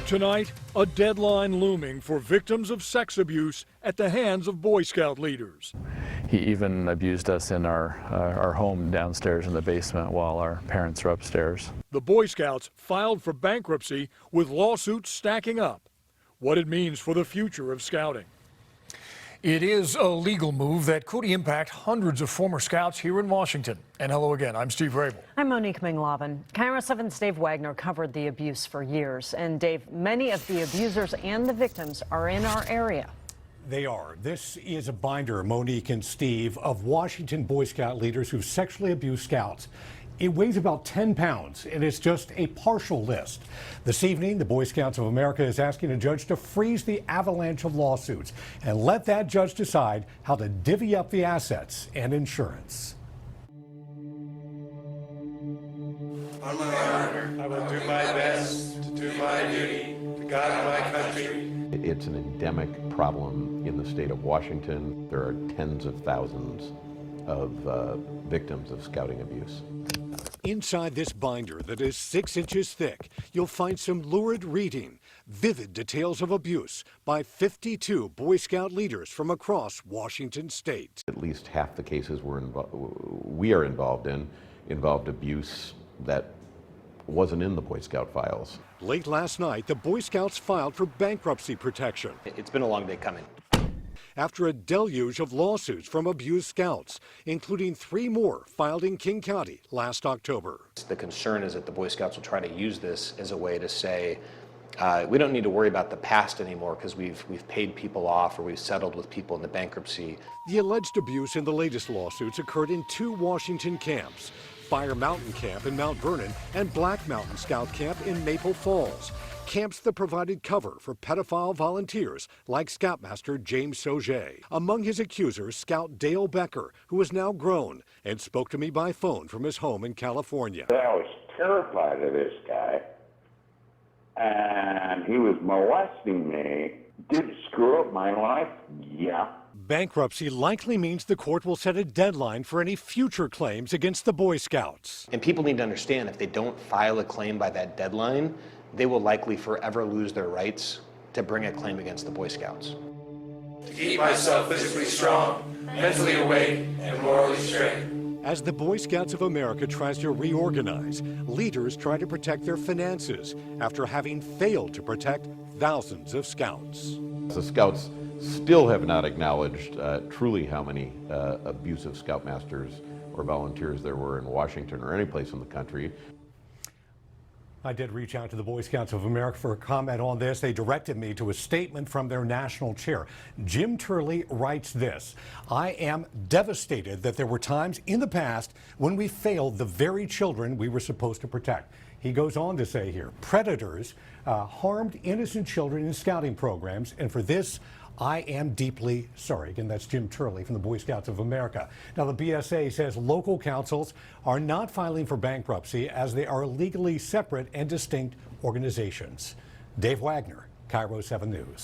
Tonight, a deadline looming for victims of sex abuse at the hands of Boy Scout leaders. He even abused us in our home downstairs in the basement while our parents were upstairs. The Boy Scouts filed for bankruptcy with lawsuits stacking up. What it means for the future of scouting. It is a legal move that could impact hundreds of former scouts here in Washington. And hello again, I'm Steve Rabel. I'm Monique Minglavin. KIRO 7's Dave Wagner covered the abuse for years. And Dave, many of the abusers and the victims are in our area. They are. This is a binder, Monique and Steve, of Washington Boy Scout leaders who sexually abused scouts. It weighs about 10 pounds, and it's just a partial list. This evening, the Boy Scouts of America is asking a judge to freeze the avalanche of lawsuits and let that judge decide how to divvy up the assets and insurance. On my honor, I will do my best to do my duty to God and my country. It's an endemic problem in the state of Washington. There are tens of thousands of victims of scouting abuse. Inside this binder that is 6 inches thick, you'll find some lurid reading, vivid details of abuse by 52 Boy Scout leaders from across Washington state. At least half the cases we are involved in involved abuse that wasn't in the Boy Scout files. Late last night, the Boy Scouts filed for bankruptcy protection. It's been a long day coming. After a deluge of lawsuits from abused scouts, including 3 more filed in King County last October. The concern is that the Boy Scouts will try to use this as a way to say, we don't need to worry about the past anymore because we've paid people off or we've settled with people in the bankruptcy. The alleged abuse in the latest lawsuits occurred in 2 Washington camps, Fire Mountain Camp in Mount Vernon and Black Mountain Scout Camp in Maple Falls. Camps that provided cover for pedophile volunteers like Scoutmaster James Sauget. Among his accusers, Scout Dale Becker, who is now grown and spoke to me by phone from his home in California. I was terrified of this guy, and he was molesting me. Did it screw up my life? Yeah. Bankruptcy likely means the court will set a deadline for any future claims against the Boy Scouts. And people need to understand if they don't file a claim by that deadline, they will likely forever lose their rights to bring a claim against the Boy Scouts. To keep myself physically strong, mentally awake, and morally straight. As the Boy Scouts of America tries to reorganize, leaders try to protect their finances after having failed to protect thousands of scouts. The Scouts still have not acknowledged truly how many abusive Scoutmasters or volunteers there were in Washington or any place in the country. I did reach out to the Boy Scouts of America for a comment on this. They directed me to a statement from their national chair. Jim Turley writes this: I am devastated that there were times in the past when we failed the very children we were supposed to protect. He goes on to say here, predators harmed innocent children in scouting programs, and for this, I am deeply sorry. Again, that's Jim Turley from the Boy Scouts of America. Now, the BSA says local councils are not filing for bankruptcy as they are legally separate and distinct organizations. Dave Wagner, KIRO 7 News.